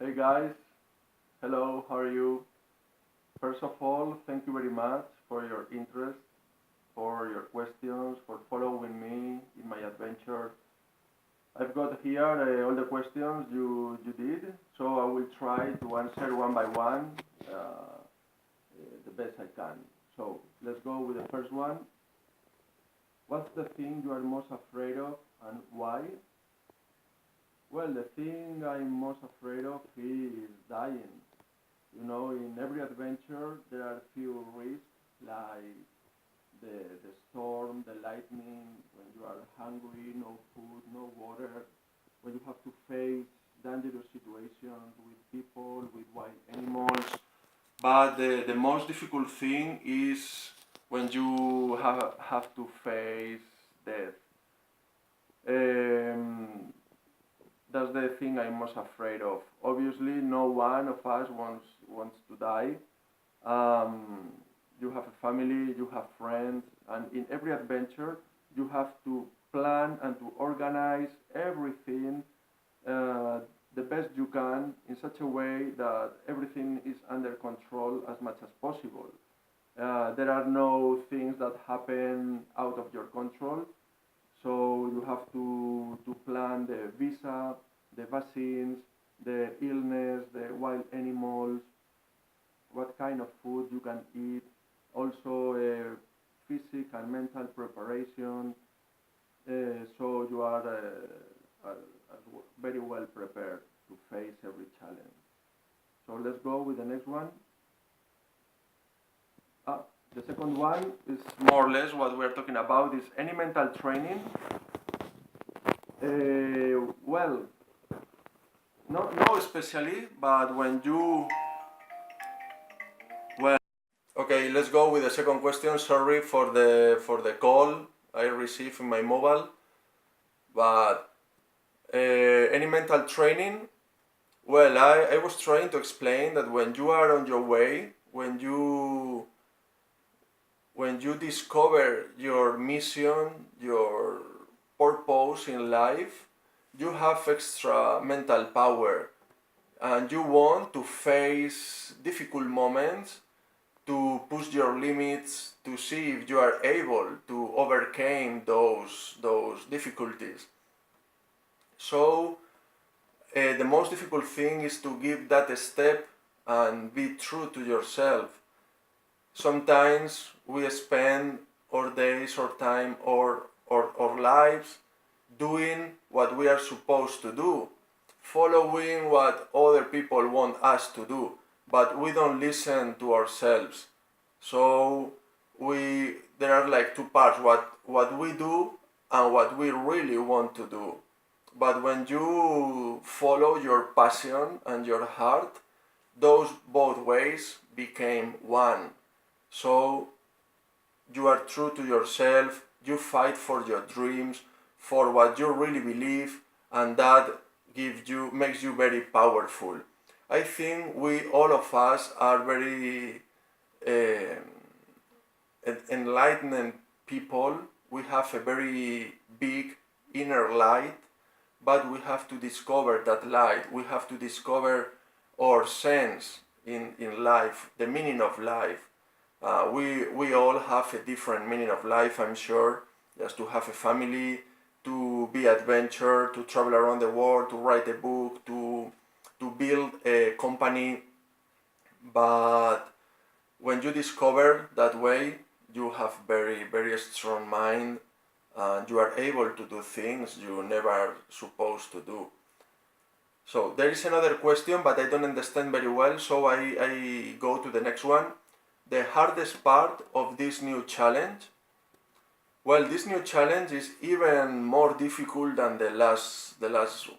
Hey guys, hello, how are you? First of all, thank you very much for your interest, for your questions, for following me in my adventure. I've got here all the questions you did, so I will try to answer one by one the best I can. So let's go with the first one. What's the thing you are most afraid of and why? Well, the thing I'm most afraid of is dying. You know, in every adventure there are few risks like the storm, the lightning, when you are hungry, no food, no water, when you have to face dangerous situations with people, with wild animals. But the most difficult thing is when you have to face death. Um, that's the thing I'm most afraid of. Obviously, no one of us wants to die. Um, you have a family, you have friends, and in every adventure, you have to plan and to organize everything uh, the best you can in such a way that everything is under control as much as possible. There are no things that happen out of your control, so you have to plan the visa, the vaccines, the illness, the wild animals, what kind of food you can eat, also physical and mental preparation, so you are very well prepared to face every challenge. So let's go with the next one. The second one is more or less what we're talking about is any mental training. Well, no especially, but when you, well, okay, let's go with the second question. Sorry for the call I received in my mobile, but any mental training. Well, I was trying to explain that when you are on your way, when you discover your mission, your purpose in life, you have extra mental power and you want to face difficult moments, to push your limits, to see if you are able to overcome those difficulties. So the most difficult thing is to give that step and be true to yourself. Sometimes we spend our days, our time, our lives doing what we are supposed to do, following what other people want us to do, but we don't listen to ourselves. So there are like two parts, what we do and what we really want to do. But when you follow your passion and your heart, those both ways became one. So you are true to yourself, you fight for your dreams, for what you really believe, and that makes you very powerful. I think all of us are very enlightened people. We have a very big inner light, but we have to discover that light. We have to discover our sense in life, the meaning of life. We all have a different meaning of life, I'm sure. Just to have a family, to be adventure, to travel around the world, to write a book, to build a company. But when you discover that way, you have very strong mind and you are able to do things you never supposed to do. So there is another question, but I don't understand very well, so I go to the next one. The hardest part of this new challenge? Well, this new challenge is even more difficult than the last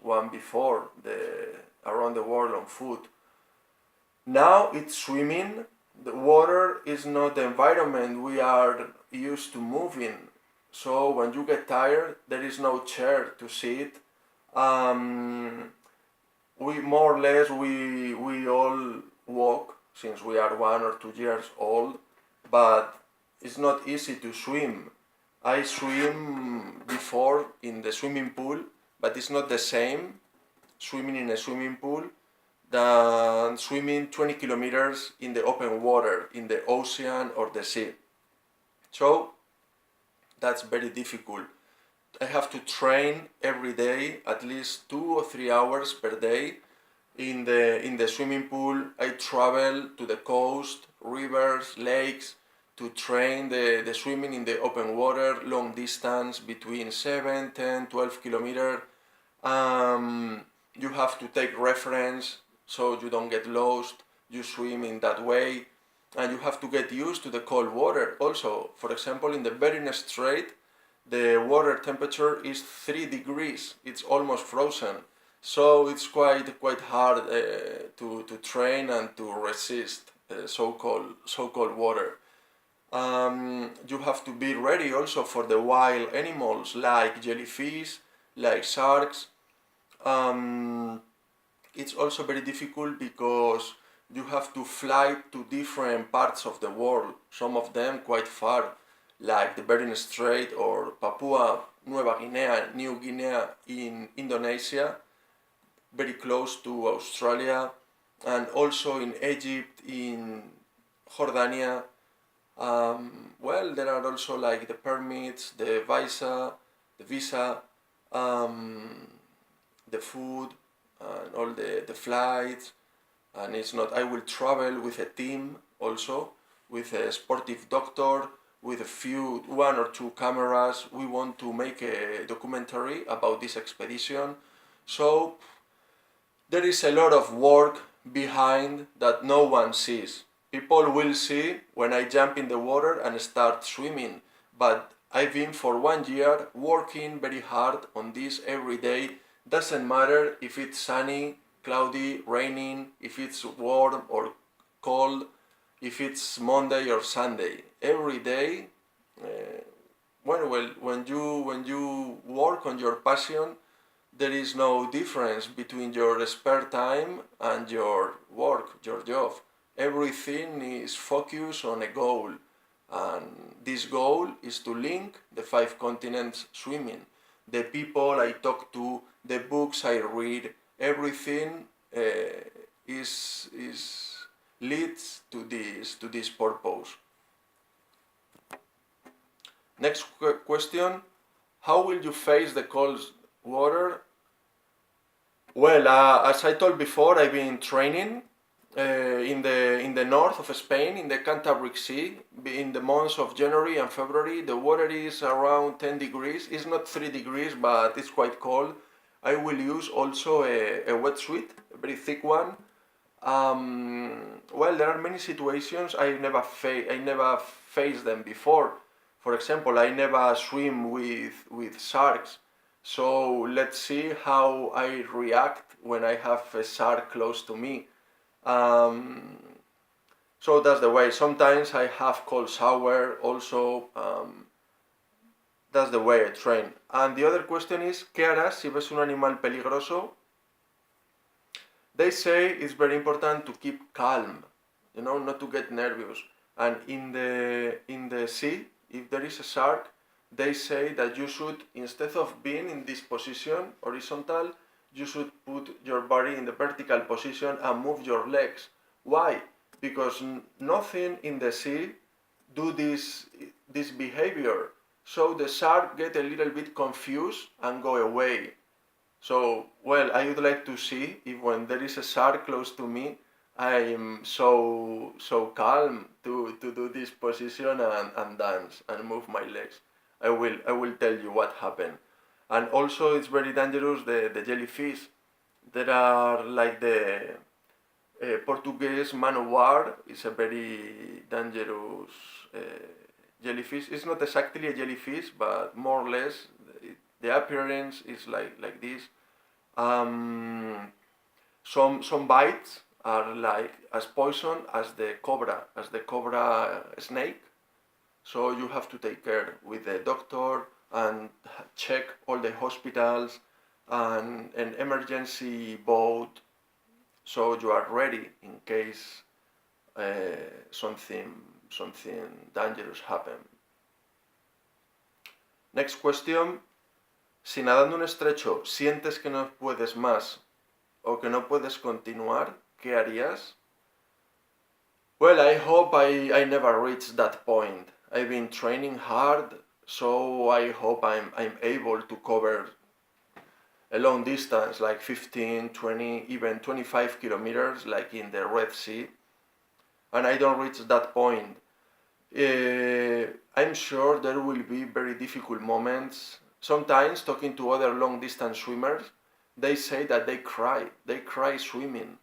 one before, the around the world on foot. Now it's swimming. The water is not the environment we are used to moving. So when you get tired, there is no chair to sit. We more or less we all walk since we are 1 or 2 years old, but it's not easy to swim. I swim before in the swimming pool, but it's not the same swimming in a swimming pool than swimming 20 kilometers in the open water, in the ocean or the sea. So that's very difficult. I have to train every day, at least 2 or 3 hours per day. In the swimming pool, I travel to the coast, rivers, lakes, to train the swimming in the open water, long distance, between 7, 10, 12 kilometers. You have to take reference so you don't get lost. You swim in that way. And you have to get used to the cold water also. For example, in the Bering Strait, the water temperature is 3 degrees. It's almost frozen. So it's quite hard to train and to resist so cold water. You have to be ready also for the wild animals like jellyfish, like sharks. It's also very difficult because you have to fly to different parts of the world, some of them quite far, like the Bering Strait or Papua New Guinea in Indonesia, very close to Australia, and also in Egypt, in Jordania. Well, there are also like the permits, the visa, the food, and all the flights. And it's not, I will travel with a team also, with a sportive doctor, with one or two cameras. We want to make a documentary about this expedition. So there is a lot of work behind that no one sees. People will see when I jump in the water and start swimming, but I've been for 1 year working very hard on this every day. Doesn't matter if it's sunny, cloudy, raining, if it's warm or cold, if it's Monday or Sunday. Every day, when you work on your passion, there is no difference between your spare time and your work, your job. Everything is focused on a goal, and this goal is to link the 5 continents swimming. The people I talk to, the books I read, everything leads to this purpose. Next question: how will you face the cold water? Well, as I told before, I've been training in the north of Spain, in the Cantabric Sea. In the months of January and February, the water is around 10 degrees. It's not 3 degrees, but it's quite cold. I will use also a wetsuit, a very thick one. Well, there are many situations I never faced them before. For example, I never swim with sharks. So let's see how I react when I have a shark close to me. So that's the way. Sometimes I have cold shower also. That's the way I train. And the other question is, ¿qué harás si ves un animal peligroso? They say it's very important to keep calm, not to get nervous. And in the sea, if there is a shark, they say that you should, instead of being in this position, horizontal, you should put your body in the vertical position and move your legs. Why? Because nothing in the sea do this behavior. So the shark get a little bit confused and go away. So, well, I would like to see if when there is a shark close to me, I am so calm to do this position and dance and move my legs. I will tell you what happened. And also it's very dangerous, the jellyfish. There are like the Portuguese man o' war is a very dangerous jellyfish. It's not exactly a jellyfish, but more or less the appearance is like this. Some bites are like as poison as the cobra snake. So you have to take care with the doctor and check all the hospitals and an emergency boat, so you are ready in case something dangerous happen. Next question. Si nadando un estrecho sientes que no puedes más o que no puedes continuar, ¿qué harías? Well, I hope I never reach that point. I've been training hard, so I hope I'm able to cover a long distance, like 15, 20, even 25 kilometers, like in the Red Sea, and I don't reach that point. I'm sure there will be very difficult moments. Sometimes, talking to other long distance swimmers, they say that they cry swimming.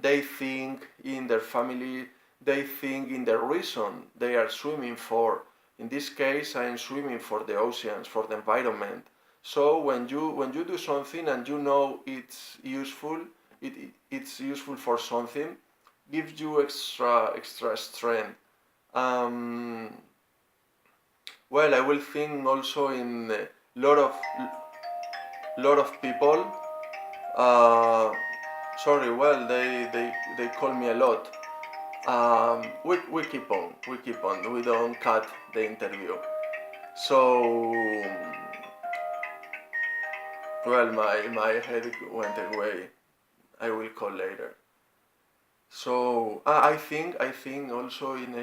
They think in their family, they think in the reason they are swimming for. In this case, I am swimming for the oceans, for the environment. So when you do something and you know it's useful, it's useful for something, gives you extra strength. Um, well, I will think also in a lot of people. Uh, Sorry, well, they call me a lot. We keep on, we keep on. We don't cut the interview. So, well, my head went away. I will call later. So I think also in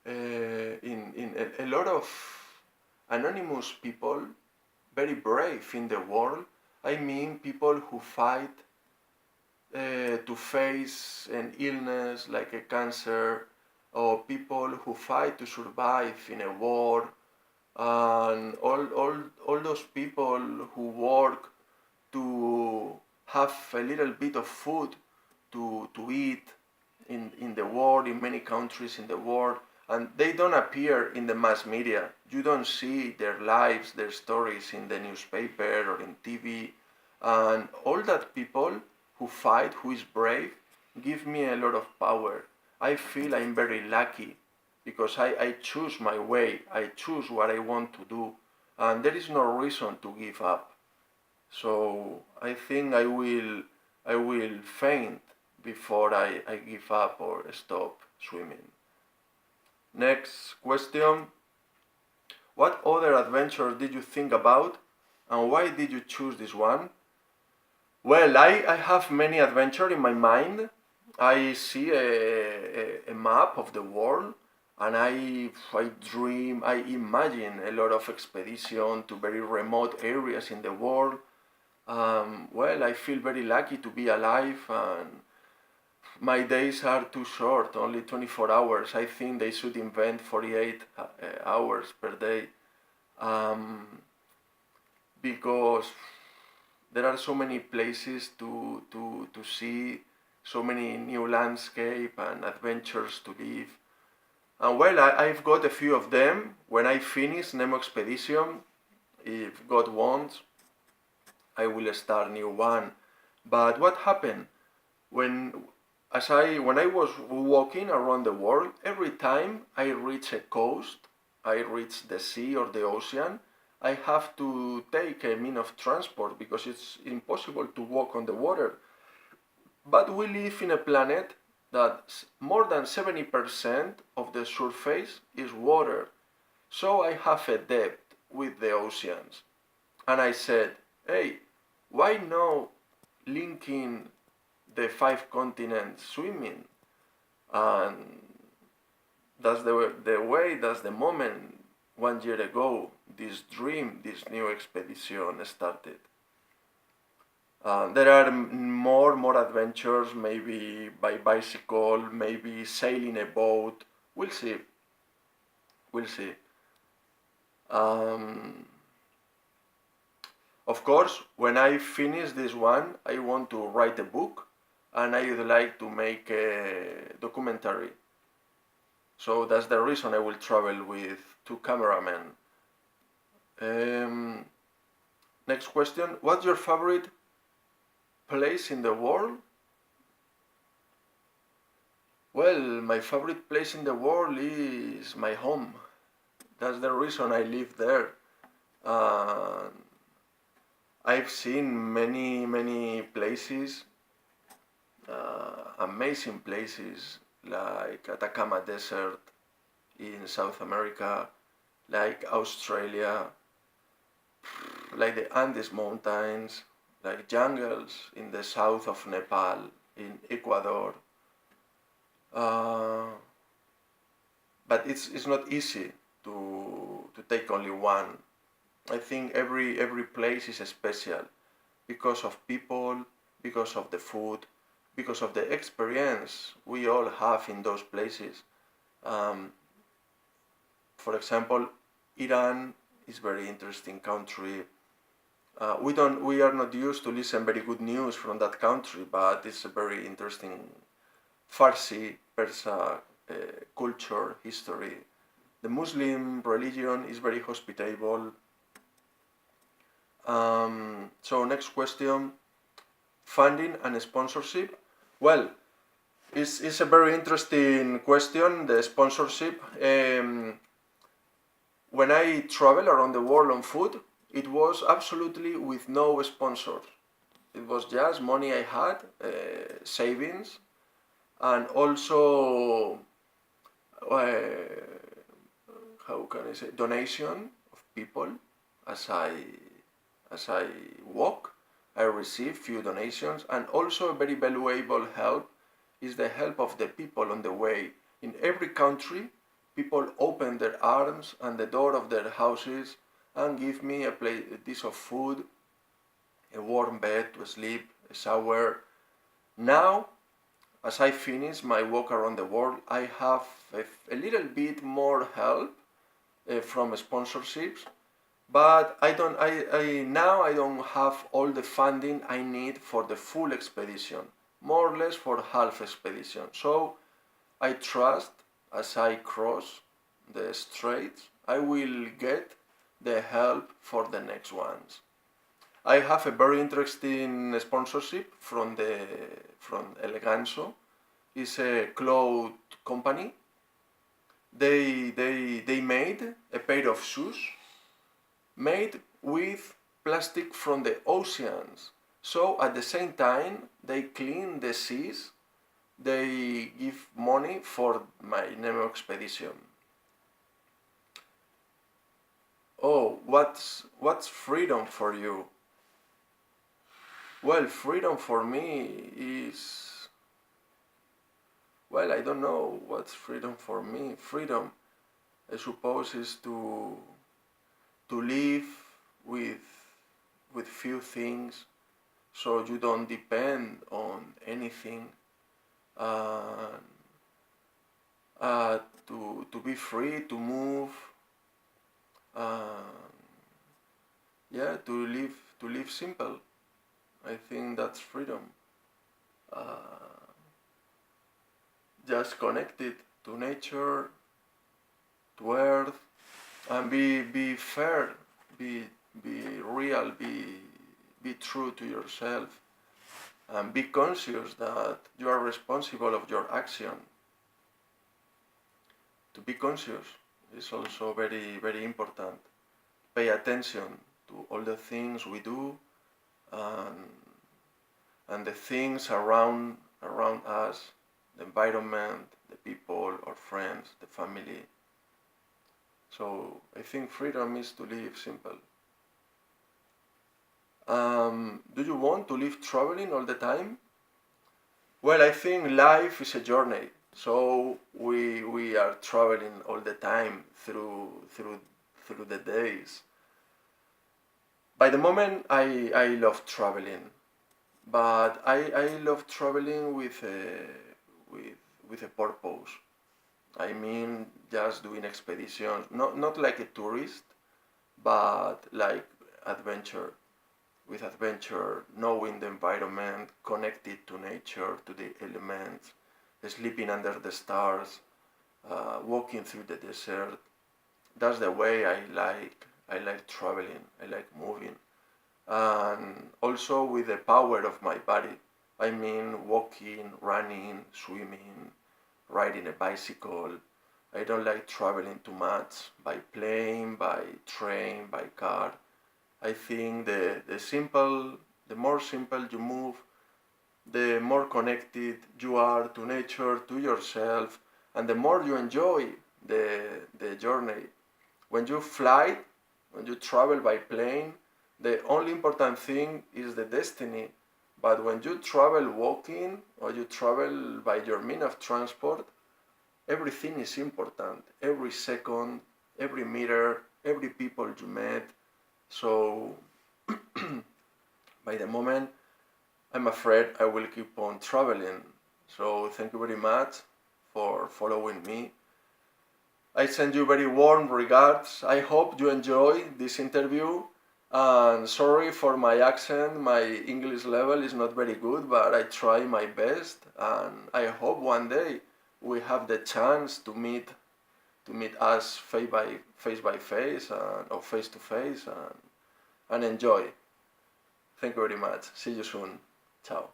a lot of anonymous people, very brave in the world. I mean, people who fight to face an illness like a cancer, or people who fight to survive in a war, and all those people who work to have a little bit of food to eat in the world, in many countries in the world, and they don't appear in the mass media. You don't see their lives, their stories in the newspaper or in TV. And all that people who fight, who is brave, give me a lot of power. I feel I'm very lucky because I choose my way, I choose what I want to do, and there is no reason to give up. So I think I will faint before I give up or stop swimming. Next question. What other adventure did you think about and why did you choose this one? Well, I have many adventures in my mind. I see a map of the world and I dream, I imagine a lot of expedition to very remote areas in the world. Well, I feel very lucky to be alive, and my days are too short, only 24 hours. I think they should invent 48 hours per day, um, because there are so many places to see, so many new landscape and adventures to live. And well, I've got a few of them. When I finish NEMO Expedition, if God wants, I will start new one. But what happened when when I was walking around the world, every time I reach a coast, I reach the sea or the ocean, I have to take a mean of transport because it's impossible to walk on the water. But we live in a planet that more than 70% of the surface is water. So I have a debt with the oceans. And I said, hey, why not linking the five continents swimming? And that's the moment 1 year ago, this dream, this new expedition started. There are more adventures, maybe by bicycle, maybe sailing a boat. We'll see. We'll see. Um, of course, when I finish this one, I want to write a book, and I would like to make a documentary. So that's the reason I will travel with two cameramen. Um, Next question. What's your favorite place in the world? Well, my favorite place in the world is my home. That's the reason I live there. Uh, I've seen many places, amazing places like Atacama Desert in South America, like Australia, like the Andes Mountains, like jungles in the south of Nepal, in Ecuador. But it's not easy to take only one. I think every place is special because of people, because of the food, because of the experience we all have in those places. Um, for example, Iran is very interesting country. We are not used to listen very good news from that country, but it's a very interesting Farsi, Persa culture, history. The Muslim religion is very hospitable. So next question, funding and sponsorship. Well, it's a very interesting question, the sponsorship. When I travel around the world on food, it was absolutely with no sponsors. It was just money I had, savings, and also, how can I say, donation of people. As I walk, I receive few donations, and also a very valuable help is the help of the people on the way. In every country, people open their arms and the door of their houses and give me a dish of food, a warm bed to sleep, a shower. Now, as I finish my walk around the world, I have a little bit more help from sponsorships, but now I don't have all the funding I need for the full expedition, more or less for half expedition. So I trust as I cross the straits, I will get the help for the next ones. I have a very interesting sponsorship from Eleganzo. It's a cloth company. They made a pair of shoes made with plastic from the oceans. So at the same time, they clean the seas. They give money for my NEMO expedition. Oh, what's freedom for you? Well, freedom for me is, well, I don't know what's freedom for me. Freedom, I suppose, is to live with few things, so you don't depend on anything. To be free to move. Yeah, to live simple. I think that's freedom. Just connected to nature, to earth, and be fair, be real, be true to yourself, and be conscious that you are responsible of your action. To be conscious is also very, very important. Pay attention to all the things we do, and the things around us, the environment, the people, our friends, the family. So I think freedom is to live simple. Do you want to live traveling all the time? Well, I think life is a journey. So we are traveling all the time through the days. By the moment, I love traveling, but I love traveling with a purpose. I mean, just doing expeditions, not like a tourist, but like adventure. With adventure, knowing the environment, connected to nature, to the elements, sleeping under the stars, walking through the desert. That's the way I like traveling. I like moving, and also with the power of my body. I mean, walking, running, swimming, riding a bicycle. I don't like traveling too much by plane, by train, by car. I think the more simple you move, the more connected you are to nature, to yourself, and the more you enjoy the journey. When you fly, when you travel by plane, The only important thing is the destiny. But when you travel walking or you travel by your means of transport, everything is important. Every second, every meter, every people you met. So by the moment, I'm afraid I will keep on traveling. So thank you very much for following me. I send you very warm regards. I hope you enjoy this interview. And sorry for my accent, my English level is not very good, but I try my best. And I hope one day we have the chance to meet us face by face or face to face and enjoy. Thank you very much. See you soon. Ciao.